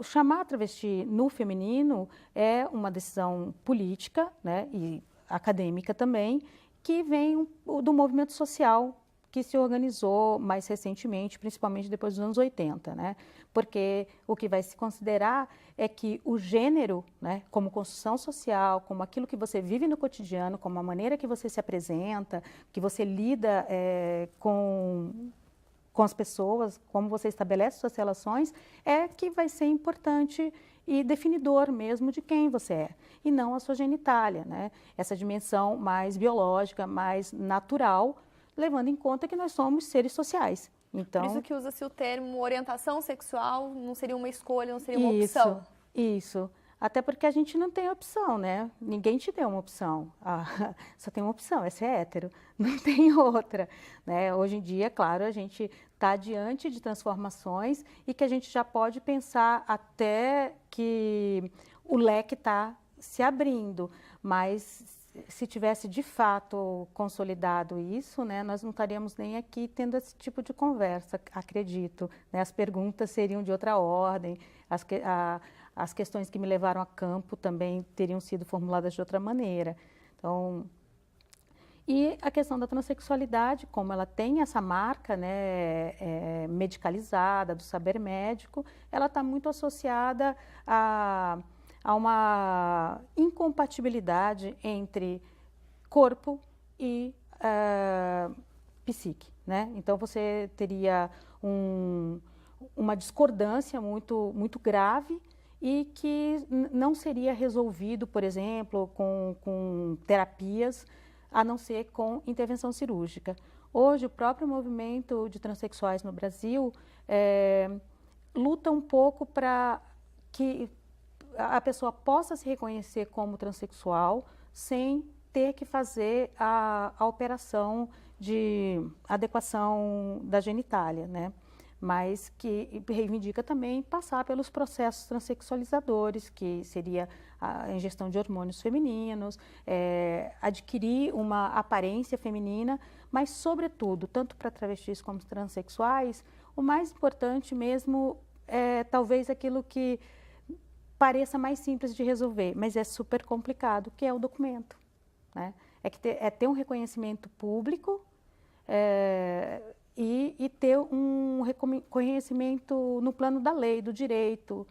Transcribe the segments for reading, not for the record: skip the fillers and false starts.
Chamar travesti no feminino é uma decisão política, né, e acadêmica também, que vem do movimento social que se organizou mais recentemente, principalmente depois dos anos 80, né? Porque o que vai se considerar é que o gênero, né, como construção social, como aquilo que você vive no cotidiano, como a maneira que você se apresenta, que você lida com as pessoas, como você estabelece suas relações, é que vai ser importante e definidor mesmo de quem você é, e não a sua genitália, né? Essa dimensão mais biológica, mais natural, levando em conta que nós somos seres sociais. Então, por isso que usa-se o termo orientação sexual, não seria uma escolha, não seria uma opção. Isso. Até porque a gente não tem opção, né? Ninguém te deu uma opção. Só tem uma opção, essa é hétero, não tem outra, né? Hoje em dia, claro, a gente está diante de transformações e que a gente já pode pensar até que o leque está se abrindo, mas se tivesse de fato consolidado isso, né, nós não estaríamos nem aqui tendo esse tipo de conversa, acredito, né? As perguntas seriam de outra ordem, as questões que me levaram a campo também teriam sido formuladas de outra maneira. Então, e a questão da transexualidade, como ela tem essa marca, né, medicalizada, do saber médico, ela está muito associada a uma incompatibilidade entre corpo e psique, né? Então você teria uma discordância muito grave e que não seria resolvido, por exemplo, com terapias, a não ser com intervenção cirúrgica. Hoje, o próprio movimento de transexuais no Brasil luta um pouco para que a pessoa possa se reconhecer como transexual sem ter que fazer a operação de adequação da genitália, né? Mas que reivindica também passar pelos processos transexualizadores, que seria a ingestão de hormônios femininos, adquirir uma aparência feminina, mas, sobretudo, tanto para travestis como transexuais, o mais importante mesmo é talvez aquilo que pareça mais simples de resolver, mas é super complicado, que é o documento, né? Ter um reconhecimento público e ter um reconhecimento no plano da lei, do direito,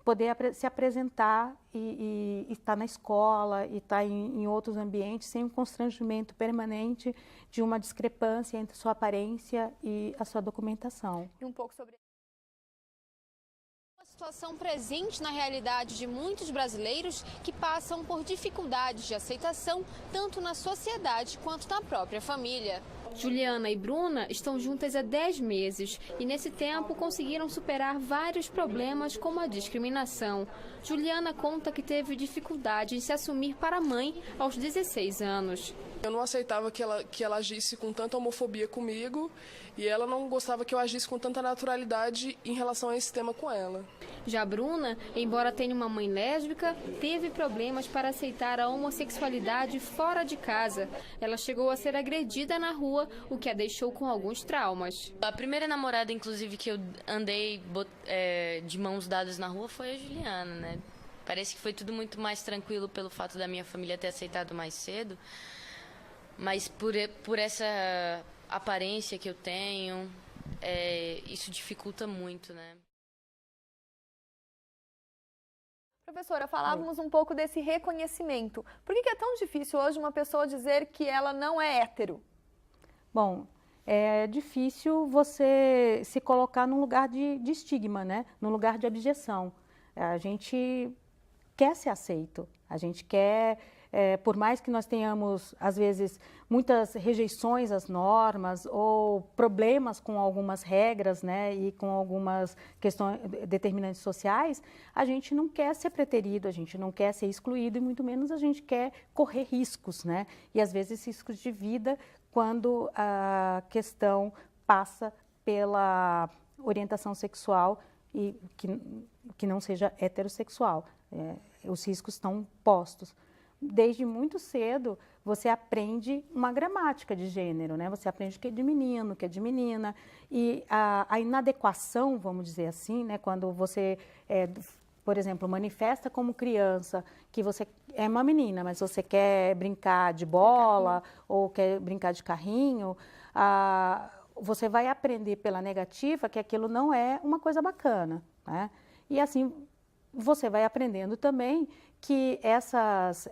poder se apresentar e estar na escola e estar em outros ambientes sem um constrangimento permanente de uma discrepância entre sua aparência e a sua documentação. E um pouco sobre situação presente na realidade de muitos brasileiros que passam por dificuldades de aceitação tanto na sociedade quanto na própria família. Juliana e Bruna estão juntas há 10 meses e nesse tempo conseguiram superar vários problemas como a discriminação. Juliana conta que teve dificuldade em se assumir para mãe aos 16 anos. Eu não aceitava que ela agisse com tanta homofobia comigo e ela não gostava que eu agisse com tanta naturalidade em relação a esse tema com ela. Já Bruna, embora tenha uma mãe lésbica, teve problemas para aceitar a homossexualidade fora de casa. Ela chegou a ser agredida na rua, o que a deixou com alguns traumas. A primeira namorada, inclusive, que eu andei de mãos dadas na rua foi a Juliana, né? Parece que foi tudo muito mais tranquilo pelo fato da minha família ter aceitado mais cedo. Mas por essa aparência que eu tenho, isso dificulta muito, né? Professora, falávamos um pouco desse reconhecimento. Por que é tão difícil hoje uma pessoa dizer que ela não é hétero? Bom, é difícil você se colocar num lugar de estigma, né? Num lugar de abjeção. A gente quer ser aceito, a gente quer... por mais que nós tenhamos, às vezes, muitas rejeições às normas ou problemas com algumas regras, né, e com algumas questões determinantes sociais, a gente não quer ser preterido, a gente não quer ser excluído e muito menos a gente quer correr riscos, né, e às vezes riscos de vida quando a questão passa pela orientação sexual e que não seja heterossexual. Os riscos estão postos. desde muito cedo, você aprende uma gramática de gênero, né? Você aprende o que é de menino, o que é de menina. E a inadequação, vamos dizer assim, né? Quando você, por exemplo, manifesta como criança que você é uma menina, mas você quer brincar de bola ou quer brincar de carrinho, você vai aprender pela negativa que aquilo não é uma coisa bacana, né? E assim, você vai aprendendo também que essas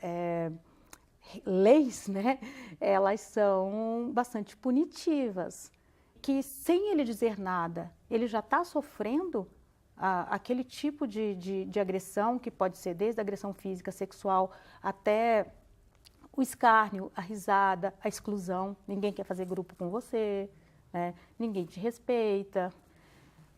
leis, né, elas são bastante punitivas, que sem ele dizer nada, ele já está sofrendo aquele tipo de agressão, que pode ser desde a agressão física, sexual, até o escárnio, a risada, a exclusão. Ninguém quer fazer grupo com você, né? Ninguém te respeita.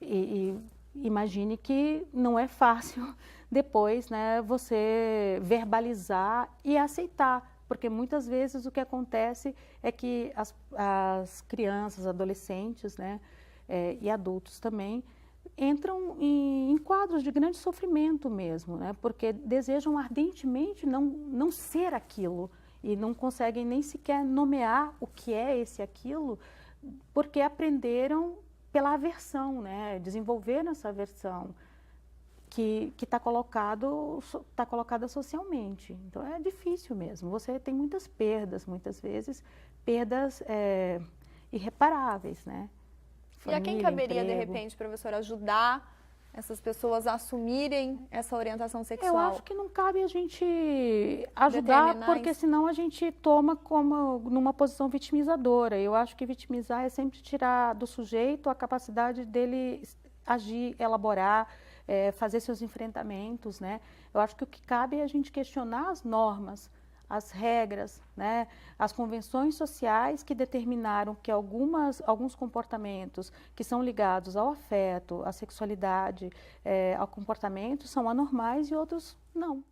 E imagine que não é fácil depois, né, você verbalizar e aceitar, porque muitas vezes o que acontece é que as crianças, adolescentes, né, e adultos também, entram em quadros de grande sofrimento mesmo, né, porque desejam ardentemente não ser aquilo e não conseguem nem sequer nomear o que é esse aquilo, porque aprenderam pela aversão, né, desenvolveram essa aversão que está colocada socialmente. Então é difícil mesmo. Você tem muitas perdas, muitas vezes, perdas irreparáveis, né? Família, e a quem caberia, de repente, professora, ajudar essas pessoas a assumirem essa orientação sexual? Eu acho que não cabe a gente ajudar, porque senão a gente toma como numa posição vitimizadora. Eu acho que vitimizar é sempre tirar do sujeito a capacidade dele agir, elaborar, fazer seus enfrentamentos, né? Eu acho que o que cabe é a gente questionar as normas, as regras, né? As convenções sociais que determinaram que alguns comportamentos que são ligados ao afeto, à sexualidade, ao comportamento, são anormais e outros não.